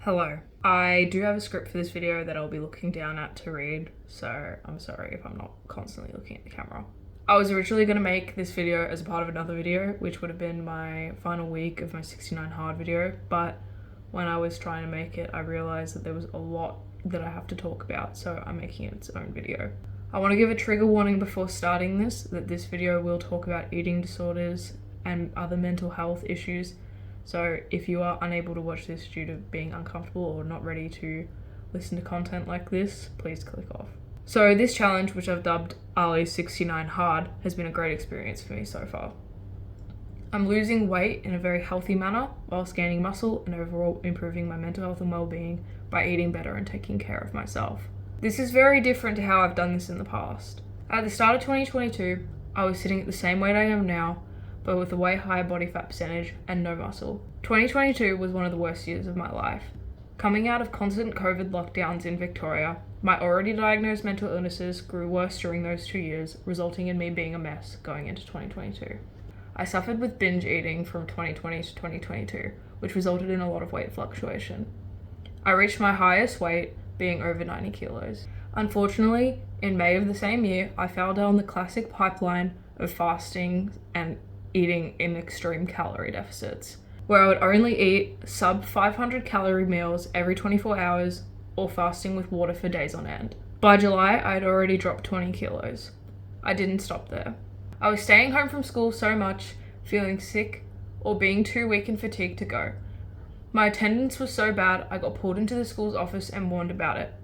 Hello. I do have a script for this video that I'll be looking down at to read, so I'm sorry if I'm not constantly looking at the camera. I was originally going to make this video as a part of another video, which would have been my final week of my 69 hard video, but when I was trying to make it, I realized that there was a lot that I have to talk about, so I'm making it its own video. I want to give a trigger warning before starting this, that this video will talk about eating disorders and other mental health issues. So if you are unable to watch this due to being uncomfortable or not ready to listen to content like this, please click off. So this challenge, which I've dubbed Ali's 69 Hard, has been a great experience for me so far. I'm losing weight in a very healthy manner whilst gaining muscle and overall improving my mental health and well-being by eating better and taking care of myself. This is very different to how I've done this in the past. At the start of 2022, I was sitting at the same weight I am now, but with a way higher body fat percentage and no muscle. 2022 was one of the worst years of my life. Coming out of constant COVID lockdowns in Victoria, my already diagnosed mental illnesses grew worse during those 2 years, resulting in me being a mess going into 2022. I suffered with binge eating from 2020 to 2022, which resulted in a lot of weight fluctuation. I reached my highest weight, being over 90 kilos. Unfortunately, in May of the same year, I fell down the classic pipeline of fasting and eating in extreme calorie deficits, where I would only eat sub 500 calorie meals every 24 hours or fasting with water for days on end. By July, I had already dropped 20 kilos. I didn't stop there. I was staying home from school so much, feeling sick or being too weak and fatigued to go. My attendance was so bad, I got pulled into the school's office and warned about it.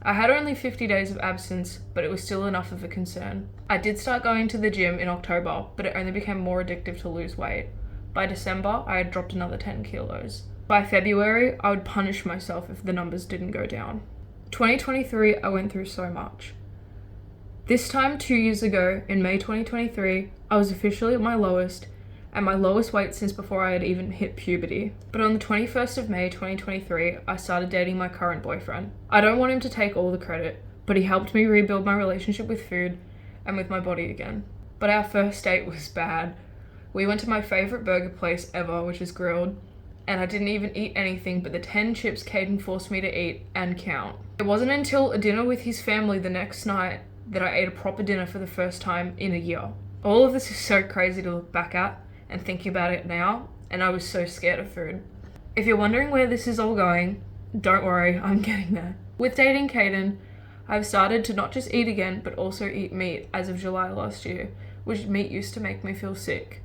I had only 50 days of absence, but it was still enough of a concern. I did start going to the gym in October, but it only became more addictive to lose weight. By December, I had dropped another 10 kilos. By February, I would punish myself if the numbers didn't go down. 2023, I went through so much. This time 2 years ago, in May 2023, I was officially at my lowest, and my lowest weight since before I had even hit puberty. But on the 21st of May 2023, I started dating my current boyfriend. I don't want him to take all the credit, but he helped me rebuild my relationship with food and with my body again. But our first date was bad. We went to my favorite burger place ever, which is Grilled, and I didn't even eat anything but the 10 chips Caden forced me to eat and count. It wasn't until a dinner with his family the next night that I ate a proper dinner for the first time in a year. All of this is so crazy to look back at and thinking about it now, and I was so scared of food. If you're wondering where this is all going, don't worry, I'm getting there. With dating Caden, I've started to not just eat again, but also eat meat as of July last year, which meat used to make me feel sick.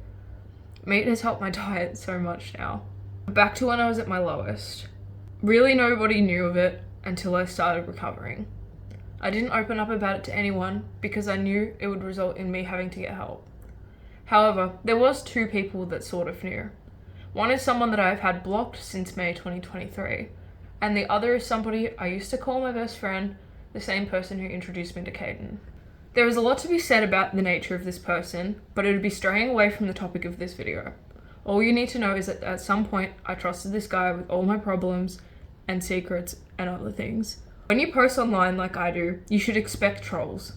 Meat has helped my diet so much now. Back to when I was at my lowest. Really nobody knew of it until I started recovering. I didn't open up about it to anyone because I knew it would result in me having to get help. However, there was two people that sort of knew. One is someone that I've had blocked since May 2023, and the other is somebody I used to call my best friend, the same person who introduced me to Caden. There is a lot to be said about the nature of this person, but it would be straying away from the topic of this video. All you need to know is that at some point, I trusted this guy with all my problems and secrets and other things. When you post online like I do, you should expect trolls.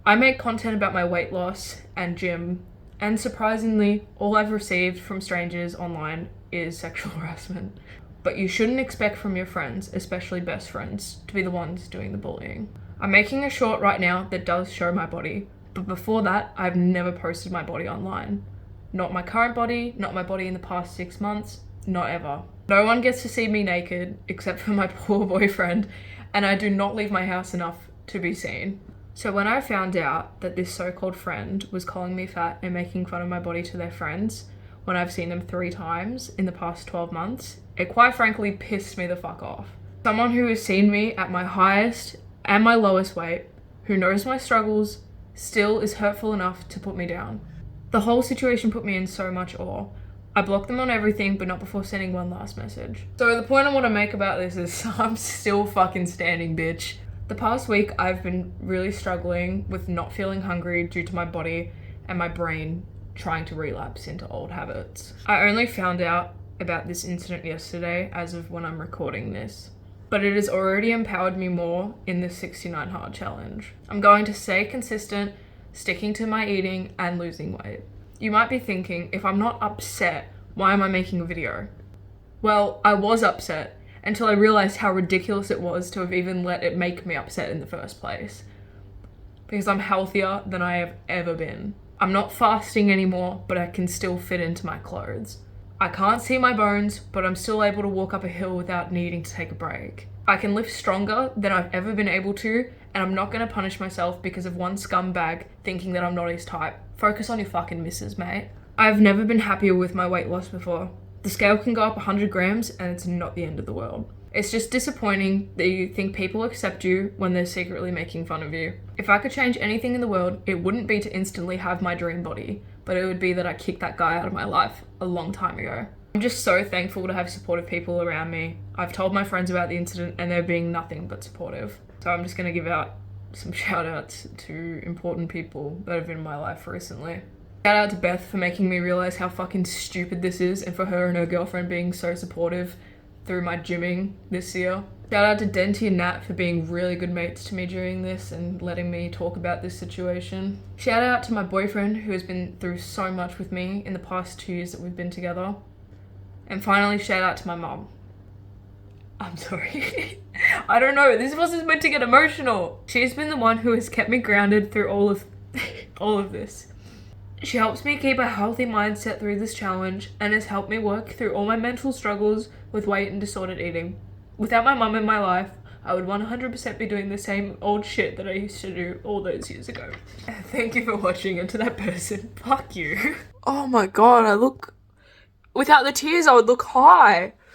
I make content about my weight loss and gym, and surprisingly, all I've received from strangers online is sexual harassment. But you shouldn't expect from your friends, especially best friends, to be the ones doing the bullying. I'm making a short right now that does show my body, but before that, I've never posted my body online. Not my current body, not my body in the past 6 months, not ever. No one gets to see me naked, except for my poor boyfriend, and I do not leave my house enough to be seen. So when I found out that this so-called friend was calling me fat and making fun of my body to their friends, when I've seen them 3 times in the past 12 months, it quite frankly pissed me the fuck off. Someone who has seen me at my highest and my lowest weight, who knows my struggles, still is hurtful enough to put me down. The whole situation put me in so much awe. I blocked them on everything, but not before sending one last message. So the point I want to make about this is I'm still fucking standing, bitch. The past week, I've been really struggling with not feeling hungry due to my body and my brain trying to relapse into old habits. I only found out about this incident yesterday as of when I'm recording this, but it has already empowered me more in this 69 hard challenge. I'm going to stay consistent, sticking to my eating and losing weight. You might be thinking, if I'm not upset, why am I making a video? Well, I was upset, until I realized how ridiculous it was to have even let it make me upset in the first place. Because I'm healthier than I have ever been. I'm not fasting anymore, but I can still fit into my clothes. I can't see my bones, but I'm still able to walk up a hill without needing to take a break. I can lift stronger than I've ever been able to, and I'm not going to punish myself because of one scumbag thinking that I'm not his type. Focus on your fucking misses, mate. I've never been happier with my weight loss before. The scale can go up 100 grams and it's not the end of the world. It's just disappointing that you think people accept you when they're secretly making fun of you. If I could change anything in the world, it wouldn't be to instantly have my dream body, but it would be that I kicked that guy out of my life a long time ago. I'm just so thankful to have supportive people around me. I've told my friends about the incident and they're being nothing but supportive. So I'm just going to give out some shout outs to important people that have been in my life recently. Shout out to Beth for making me realize how fucking stupid this is, and for her and her girlfriend being so supportive through my gymming this year. Shout out to Denty and Nat for being really good mates to me during this and letting me talk about this situation. Shout out to my boyfriend who has been through so much with me in the past 2 years that we've been together. And finally, shout out to my mom. I'm sorry. I don't know, this wasn't meant to get emotional. She's been the one who has kept me grounded through all of this. She helps me keep a healthy mindset through this challenge and has helped me work through all my mental struggles with weight and disordered eating. Without my mum in my life, I would 100% be doing the same old shit that I used to do all those years ago. Thank you for watching, and to that person, fuck you. Oh my god, without the tears I would look high.